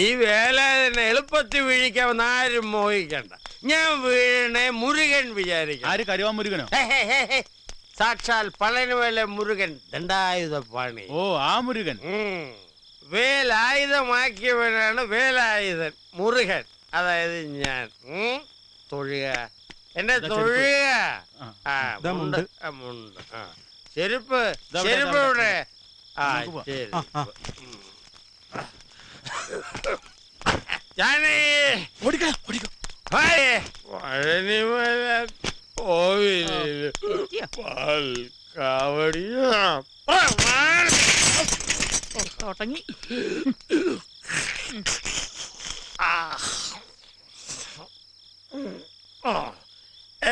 ഈ വേലാതിനെ എളുപ്പത്തിൽ വീഴിക്കാവുന്ന ആരും മോഹിക്കണ്ട. ഞാൻ വീഴണേ മുരുകൻ വിചാരിക്കും. ആര് കരുവാൻ മുരുകനോ? സാക്ഷാൽ പളനിമല മുരുകൻ ദണ്ഡായുധ പാണി. ഓ ആ മുരുകൻ. വേലായുധമാക്കിയവനാണ് വേലായുധൻ മുരുകൻ. അതായത് ഞാൻ തൊഴുക എന്നെ തൊഴുക. മുണ്ട് ചെരുപ്പ് ചെരുപ്പ് ഇവിടെ. പഴനിമല കോവിലിൽ പാൽ കാവടിയോ തുടങ്ങി.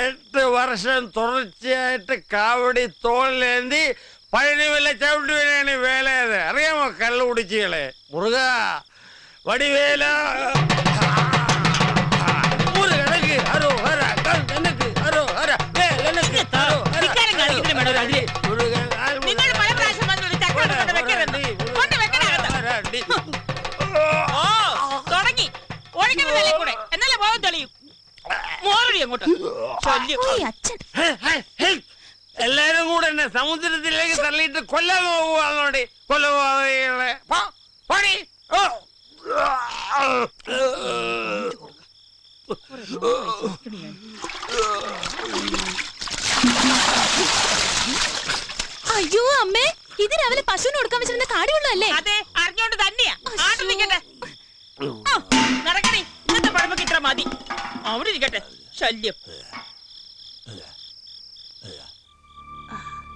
8 വർഷം തുടർച്ചയായിട്ട് കാവടി തോളിലേന്തി പഴനിമല ചവിട്ടുവനാണ് വേലയത്. അറിയാമോ കള്ളു കുടിച്ചുകളെ? മുറുക വടിവേല തുടങ്ങി. എന്നാലേ പോകാൻ തെളിയും. എല്ലാരും കൂടെ എന്നെ സമുദ്രത്തിലേക്ക് തള്ളിയിട്ട് കൊല്ലാൻ പോകുവാന്നോടെ. കൊല്ലപോകളെ പണി. അയ്യോ അമ്മേ, ഇത് രാവിലെ പശുവിന് കൊടുക്കാൻ വെച്ചിരുന്ന കാടിവെള്ളല്ലേ? അതെ, അറിഞ്ഞോണ്ട് തന്നെയാ. ആട്ടു നിൽക്കട്ടെ, നടക്കണേ. ഇന്നത്തെ പഴമക്ക് ഇത്ര മതി. അവിടെ ഇരിക്കട്ടെ. ശല്യം.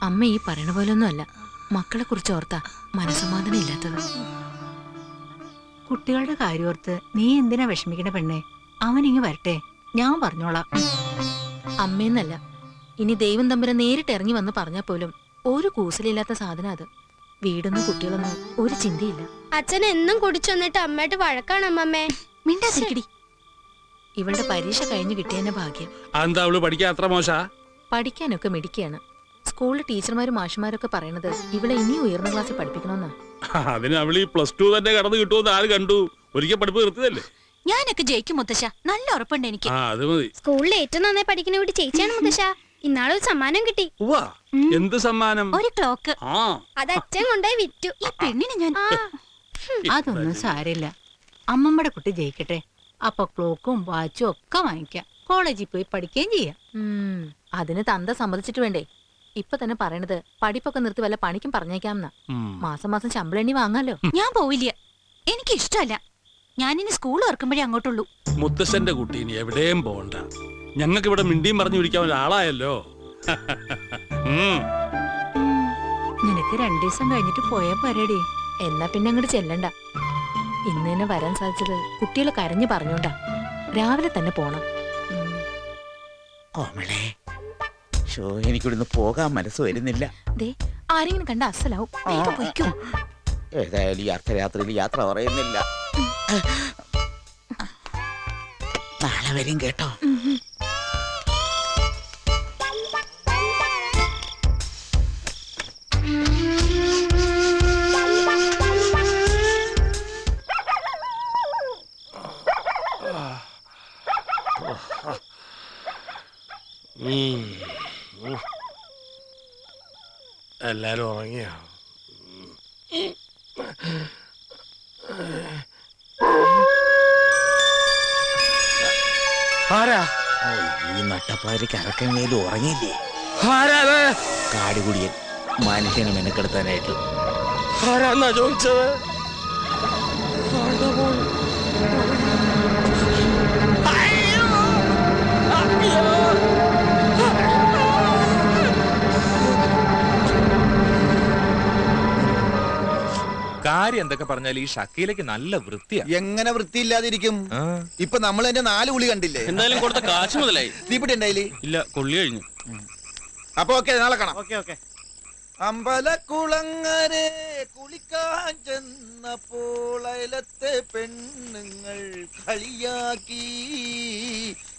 അമ്മ ഈ പറയണ പോലൊന്നും അല്ല. മക്കളെ കുറിച്ച് ഓർത്താ മനസ്സമാധാനം ഇല്ലാത്തത്. കുട്ടികളുടെ കാര്യോർത്ത് നീ എന്തിനാ വിഷമിക്കണ പെണ്ണെ? അവനിങ്ങ് വരട്ടെ, ഞാൻ പറഞ്ഞോളാം. അമ്മയെന്നല്ല, ഇനി ദൈവം തമ്പുരാൻ നേരിട്ട് ഇറങ്ങി വന്ന് പറഞ്ഞാൽ പോലും ഒരു കൂസലില്ലാത്ത സാധനം അത്. വീടൊന്നും കുട്ടികളൊന്നും ഒരു ചിന്തയില്ല. അച്ഛൻ എന്നും കുടിച്ചു വന്നിട്ട് അമ്മയായിട്ട് വഴക്കാണ് അമ്മമ്മേ. മിണ്ടാതിരിക്കടി. ഇവളുടെ പരീക്ഷ കഴിഞ്ഞു കിട്ടിയതിന്റെ ഭാഗ്യം. എന്താ അവള് പഠിക്കാൻ അത്ര മോശ? പഠിക്കാനൊക്കെ മിടിക്കുകയാണ്. സ്കൂളിലെ ടീച്ചർമാരും മാഷുമാരൊക്കെ പറയണത് ഇവളെ ഇനിയും ഉയർന്ന ക്ലാസ്സിൽ പഠിപ്പിക്കണമെന്നാ. അതിന് അവള് +2 തന്നെ കടന്നു കിട്ടുമെന്ന് ആര് കണ്ടു? ഒരിക്കൽ പഠിപ്പ് നിർത്തിയതല്ലേ? ഞാനൊക്കെ ജയിക്കും മുത്തശ്ശ, നല്ല ഉറപ്പുണ്ട് എനിക്ക്. അത് മതി. സ്കൂളിൽ ഏറ്റവും നന്നായി പഠിക്കുന്ന വീട്ടിൽ ചേച്ചിയാണ് മുത്തശ്ശ. ഇന്നാളൊരു സമ്മാനം കിട്ടി. എന്ത് സമ്മാനം? ഒരു ക്ലോക്ക്. അത് അച്ഛൻ കൊണ്ടുപോയി വിറ്റു. ഈ പെണ്ണിനെ ഞാൻ അതൊന്നും സാരില്ല. അമ്മമ്മയുടെ കുട്ടി ജയിക്കട്ടെ, അപ്പൊ ക്ലോക്കും വാച്ചും ഒക്കെ വാങ്ങിക്കാം. കോളേജിൽ പോയി പഠിക്കുകയും ചെയ്യാം. അതിന് തന്ത സമ്മതിച്ചിട്ട് വേണ്ടേ? ഇപ്പൊ തന്നെ പറയണത് പഠിപ്പൊക്കെ നിർത്തി വല്ല പണിക്കും പറഞ്ഞേക്കാമെന്നാ. മാസം മാസം ശമ്പളം എണ്ണി വാങ്ങാലോ. ഞാൻ പോവില്ല, എനിക്ക് ഇഷ്ടമല്ല. ഞാനിനി സ്കൂൾ ഓർക്കുമ്പോഴേ അങ്ങോട്ടുള്ളൂ. മുത്തശ്ശന്റെ കുട്ടി ഇനി എവിടെയും പോകണ്ട. ഞങ്ങൾക്ക് ഇവിടെ മിണ്ടിയും പറഞ്ഞു പിടിക്കാൻ ഒരാളായല്ലോ. നിനക്ക് 2 ദിവസം കഴിഞ്ഞിട്ട് പോയാ പോരേടി. എന്നാ പിന്നെ അങ്ങോട്ട് ചെല്ലണ്ട. ഇന്ന് തന്നെ വരാൻ സാധിച്ചത് കുട്ടികൾ കരഞ്ഞു പറഞ്ഞോണ്ടാ. രാവിലെ തന്നെ പോണം. എനിക്കിവിടുന്ന് പോകാൻ മനസ്സ് വരുന്നില്ല. ആരെങ്കിലും കണ്ട അസലാവും. ഏതായാലും ഈ അർദ്ധരാത്രിയിൽ യാത്ര പറയുന്നില്ല. നാളെ വരും കേട്ടോ. എല്ലാരും ഉറങ്ങിയോ? ഈ നട്ടപ്പാരിക്ക് അറക്കമേലും ഉറങ്ങിയില്ലേ? കാടുകുടിയൻ മനുഷ്യനെ മെനക്കെടുത്താനായിട്ട്. ആരാന്നാ ചോദിച്ചത്? കാര്യം എന്തൊക്കെ പറഞ്ഞാൽ ഈ ഷക്കീലേക്ക് നല്ല വൃത്തിയാ. എങ്ങനെ വൃത്തിയില്ലാതിരിക്കും? ഇപ്പൊ നമ്മൾ എന്റെ 4 കുളി കണ്ടില്ലേ? എന്തായാലും കൊടുത്ത കാശ് മുതലായി. തീപിടി ഉണ്ടായില്ലേ? ഇല്ല, കൊള്ളി കഴിഞ്ഞു. അപ്പൊ ഓക്കെ, നാളെ കാണാം. അമ്പലക്കുളങ്ങരെ കുളിക്കാൻ ചെന്നപ്പോൾ അയലത്തെ പെണ്ണുങ്ങൾ കളിയാക്കി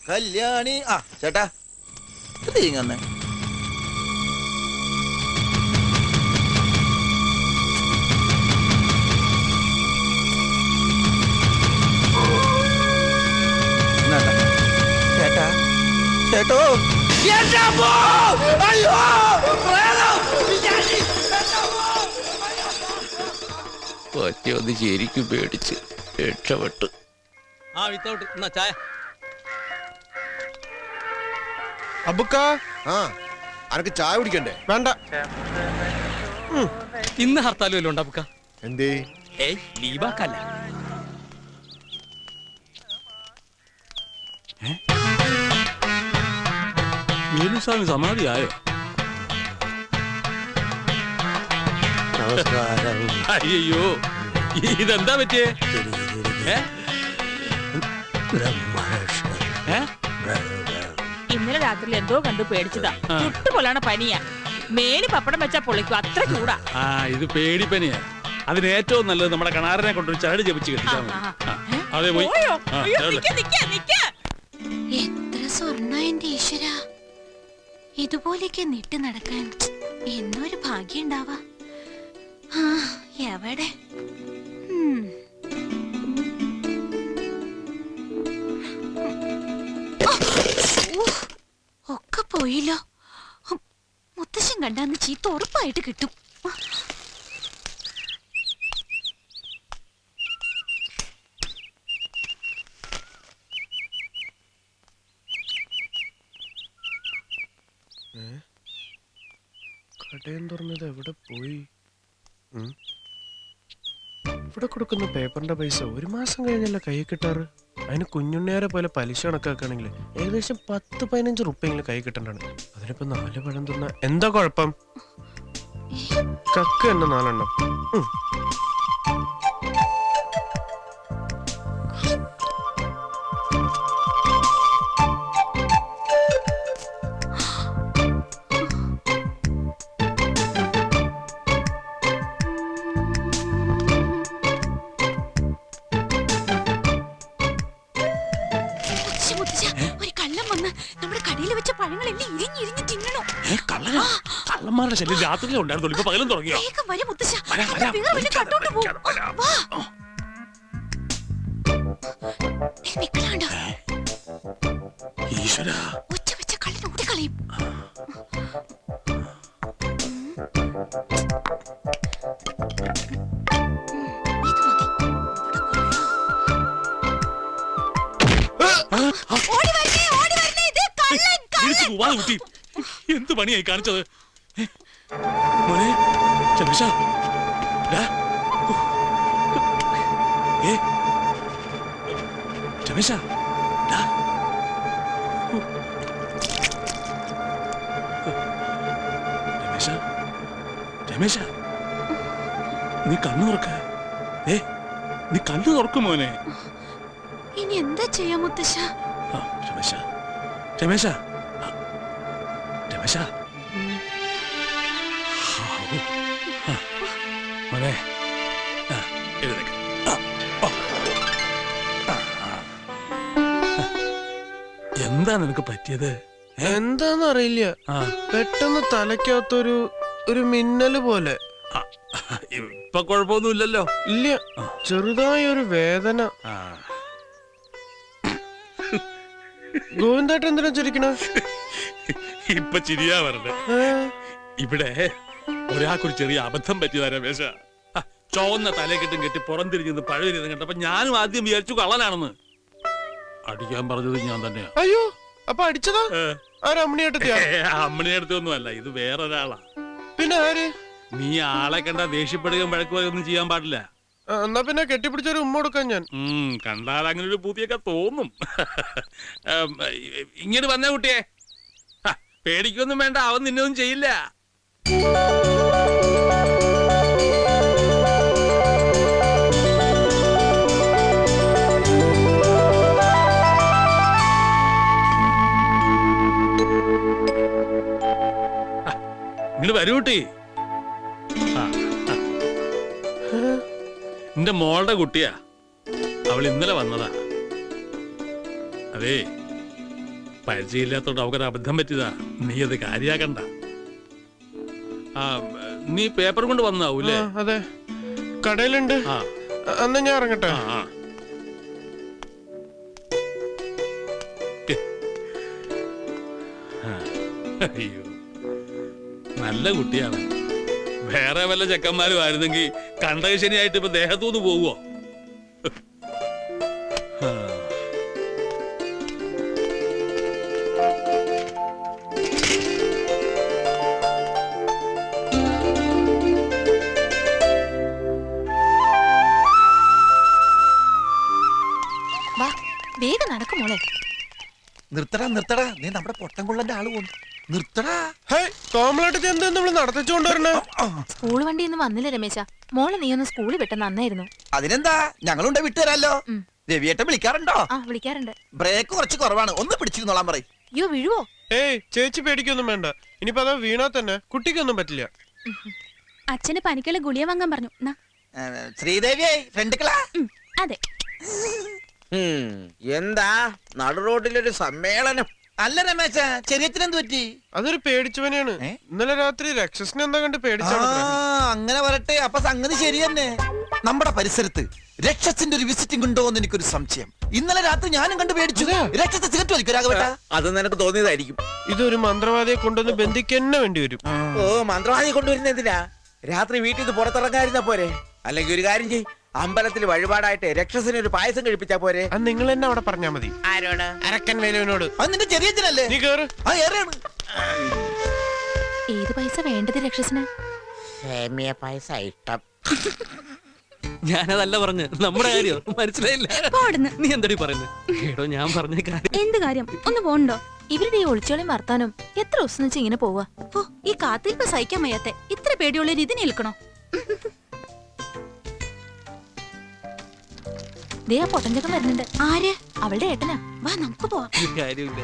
കല്യാണി. ചേട്ടാ ഇങ്ങനെ കേട്ടോ. എന്റെ അമ്മോ! അയ്യോ! പ്രേതം! പിശാചി! എന്റെ അമ്മോ! ഒറ്റയൊന്ന് ശരിക്കും പേടിച്ച് രക്ഷപ്പെട്ടു. ആ വിത്തൗട്ട് എന്നാ ചായ. അബുക്ക അനക്ക് ചായ കുടിക്കണ്ടേ? വേണ്ട. ഇന്ന് ഹർത്താൽ വല്ലതും ഉണ്ടാ? എന്തേ? ഏയ് ലീവാക്കല്ല. വേലുസ്വാമി സമാധിയായോ? നമസ്കാരം. അയ്യോ ഇതെന്താ പറ്റിയേ? ഏ? ഏ? ഇന്നലെ രാത്രി എന്തോ കണ്ടു പേടിച്ചതാ. ചുട്ടുപോലാണ് പനിയാ. മേല് പപ്പടം വെച്ചാ പൊളിക്കും, അത്ര ചൂടാ. ആ ഇത് പേടിപ്പനിയാ. അതിന് ഏറ്റവും നല്ലത് നമ്മുടെ കിണാറിനെ കൊണ്ടൊരു ചരട് ജപിച്ച് കെട്ടിച്ചാൽ മതി. അതെ പോയി. പോയോ? ആ, അയ്യോ, ചരട്. നിക്ക്, നിക്ക്, നിക്ക്. എത്ര സ്വർണ്ണ എന്റെ ഈശ്വര, ഇതുപോലെയൊക്കെ നിട്ട് നടക്കാൻ എന്നൊരു ഭാഗ്യം ഉണ്ടാവാ. ആ എവിടെ? ഒക്കെ പോയില്ലോ. മുത്തശ്ശൻ കണ്ടാന്ന് ചീത്ത ഉറപ്പായിട്ട് കിട്ടും. കടയും തുറന്നത് എവിടെ പോയി? ഇവിടെ കൊടുക്കുന്ന പേപ്പറിന്റെ പൈസ ഒരു മാസം കഴിഞ്ഞല്ല കൈ കിട്ടാറ്. അതിന് കുഞ്ഞുണ്ണിയാരെ പോലെ പലിശ കണക്കാക്കുകയാണെങ്കിൽ ഏകദേശം 10-15 റുപ്യെങ്കിലും കൈ കിട്ടണ്ടാണ്. അതിനിപ്പോ 4 പഴം തിന്ന എന്താ കുഴപ്പം? കക്ക് തന്നെ 4 എണ്ണം. ഒരു കള്ളം വന്ന് നമ്മുടെ കടയിൽ വെച്ച പഴങ്ങളെല്ലാം ഇരിഞ്ഞിരിഞ്ഞ് തിന്നണോ? കള്ളന്മാരുടെ ശല്യം രാത്രിയിലും ഉണ്ടായിരുന്നുള്ളൂ, ഇപ്പൊ പകലും തുടങ്ങിയോ? വേഗം വരും മുത്തശ്ശ. വരാം, വരാം. വേഗം വന്ന് കട്ടോട്ട് പോ. വാ. നിക്കണുണ്ടോ? ഈശ്വരാ, ഒറ്റ വെച്ച കള്ളിന് ഓടിക്കളയും. ഇത് മതി. ഓടി വരണേ, ഓടി വരണേ. ഇത് കള്ളൻ, തിരിച്ചു പോവാതെ കുട്ടി. എന്ത് പണിയായി കാണിച്ചത്? മോനെ ചന്ദ്രശ, രമേശ, രമേശ, രമേശ, നീ കണ്ണു തുറക്ക. നീ കണ്ണു തുറക്കും മോനെ. ഇനി എന്താ ചെയ്യാ മുത്തശ്ശ? രമേശ, രമേശ, രമേശ, മോനെ എഴുന്നേക്ക്. എന്താ നിനക്ക് പറ്റിയത്? എന്താന്ന് അറിയില്ല, പെട്ടെന്ന് തലയ്ക്കകത്തൊരു മിന്നല് പോലെ. ഇപ്പൊ കുഴപ്പമൊന്നുമില്ലല്ലോ? ഇല്ല, ചെറുതായ ഒരു വേദന. ഗോവിന്ദേട്ടൻ എന്തിനാ ചിരിക്കണ? ഇപ്പൊ ചിരിയാ പറഞ്ഞ. ഇവിടെ ഒരാൾക്കൊരു ചെറിയ അബദ്ധം പറ്റിയതാ രമേശ. ചോന്ന തലക്കെട്ടും കെട്ടി പുറം തിരിഞ്ഞത് പഴയ കണ്ടപ്പോ ഞാനും ആദ്യം വിചാരിച്ചു കള്ളനാണെന്ന്. അടിക്കാൻ പറഞ്ഞത് ഞാൻ തന്നെയാ. അയ്യോ, അപ്പൊ അടിച്ചതാ? ആരമ്മണിയായിട്ടെത്തിയാ? അമ്മണിയടുത്തൊന്നും അല്ല, ഇത് വേറൊരാളാ. പിന്നെ ആര്? നീ ആളെ കണ്ട ദേഷ്യപ്പെടുകയും വഴക്കുകയൊന്നും ചെയ്യാൻ പാടില്ല. എന്നാ പിന്നെ കെട്ടിപ്പിടിച്ചൊരു ഉമ്മ കൊടുക്കാൻ ഞാൻ. കണ്ടാൽ അങ്ങനെ ഒരു പൂതിയൊക്കെ തോന്നും. ഇങ്ങോട്ട് വന്നേ കുട്ടിയെ. പേടിക്കൊന്നും വേണ്ട, അവൻ നിന്നൊന്നും ചെയ്യില്ല. ഇങ്ങോട്ട് വരൂ കുട്ടി. എന്റെ മോളുടെ കുട്ടിയാ, അവൾ ഇന്നലെ വന്നതാ. അതേ, പരിചയമില്ലാത്തോണ്ട് അവക്കൊരു അബദ്ധം പറ്റിയതാ. നീ അത് കാര്യാക്കണ്ട. നീ പേപ്പർ കൊണ്ട് വന്നാവൂല്ലേ? അതെ, കടയിലുണ്ട്. അന്ന് ഞാൻ ഇറങ്ങട്ടെ. നല്ല കുട്ടിയാണ്. വേറെ വല്ല ചെക്കന്മാരും ആയിരുന്നെങ്കിൽ കണ്ടകശനിയായിട്ട് ഇപ്പൊ ദേഹത്തുനിന്ന് പോവോ? വാ വേഗം നടക്കും മോളെ. നിർത്തടാ നിർത്തടാ, നീ നമ്മുടെ പൊട്ടൻകൊള്ളന്റെ ആള് പോന്നു. നിർത്തടാ. കോമളായിട്ട് എന്താ നമ്മൾ നടത്തിച്ചോണ്ട് വരണേ? സ്കൂൾ വണ്ടി ഒന്നും വന്നില്ല രമേശ. മോളെ നീ ഒന്ന് സ്കൂളിൽ വിട്ട നന്നായിരുന്നു. അതിനെന്താ, ഞങ്ങളുണ്ട് വിട്ടുതരാലോ. ഉം. രവിയേട്ടൻ വിളിക്കാറുണ്ടോ? ആ വിളിക്കാറുണ്ട്. ബ്രേക്ക് കുറച്ച് കുറവാണ്, ഒന്ന് പിടിച്ചിരുന്നോളാൻ പറയും. അയ്യോ വീഴുവോ? ഏയ് ചേച്ചി പേടിക്കൊന്നും വേണ്ട. ഇനിയിപ്പോ അതാ വീണാ തന്നെ കുട്ടിക്കൊന്നും പറ്റില്ല. അച്ഛന് പനിക്കുള്ള ഗുളിയ വാങ്ങാൻ പറഞ്ഞു. നാ. ശ്രീദേവിയെ ഫ്രണ്ടുക്കളാ. അതെ. എന്താ നടു റോഡിലൊരു സമ്മേളനം? അല്ല രമേശ, ചെറിയച്ഛനെന്ത് പറ്റി? അതൊരു പേടിച്ചവനെയാണ്. ഇന്നലെ രാത്രി രക്ഷസിനെ എന്താ കണ്ട് ആ, പേടിച്ചാണ്. അങ്ങനെ വരട്ടെ. അപ്പൊ സംഗതി ശരി തന്നെ. നമ്മുടെ പരിസരത്ത് രക്ഷസിന്റെ ഒരു വിസിറ്റിംഗ് ഉണ്ടോ എന്ന് എനിക്കൊരു സംശയം. ഇന്നലെ രാത്രി ഞാനും കണ്ട് പേടിച്ചു. രക്ഷത്തെ സിഗരറ്റ് വലിക്കും രാഘവേട്ട. അത് നിനക്ക് തോന്നിയതായിരിക്കും. ഇതൊരു മന്ത്രവാദിയെ കൊണ്ടുവന്ന് ബന്ധിക്കന്നെ വേണ്ടി വരും. ഓ, മന്ത്രവാദി കൊണ്ടുവരുന്ന എന്തിനാ? രാത്രി വീട്ടിൽ നിന്ന് പുറത്തിറങ്ങാതിരുന്ന പോരെ? അല്ലെങ്കിൽ ഒരു കാര്യം ചെയ്, അമ്പലത്തിൽ വഴിപാടായിട്ട് രക്ഷസിന് ഒരു പായസം കഴിപ്പിച്ചാ പോരെ? അത് നിങ്ങൾ തന്നെ അവിടെ പറഞ്ഞാ മതി. ആരോട്? അരക്കൻ വേലുവിനോട്. അത് നിന്റെ ചെറിയച്ഛനല്ലേ? നീ കേറ്. ആ ഏറെയാണ്. ഏത് പൈസ വേണ്ടത് രക്ഷസിന്? സേമിയ പായസം ഇഷ്ടം. ഞാനതല്ല പറഞ്ഞ് നമ്മുടെ കാര്യം മനസ്സിലായില്ല. പോടുന്ന്. നീ എന്തടി പറയുന്നത്? എടോ ഞാൻ പറഞ്ഞ കാര്യം. എന്ത് കാര്യം? ഒന്ന് പോണ്ടോ? ഇവരുടെ ഈ ഒളിച്ചോളിയും വർത്താനം എത്ര ദിവസം വെച്ച് ഇങ്ങനെ പോവാ? ഓ ഈ കാത്തിരിപ്പ് സഹിക്കാൻ വയ്യാത്തെ. ഇത്ര പേടിയുള്ളൊരു ഇതിന് നിൽക്കണോ? ദേ ആ പൊട്ടഞ്ചക്കം വരുന്നുണ്ട്. ആര്? അവളുടെ ഏട്ടനാ. വാ നമുക്ക് പോവാം. കാര്യമില്ല.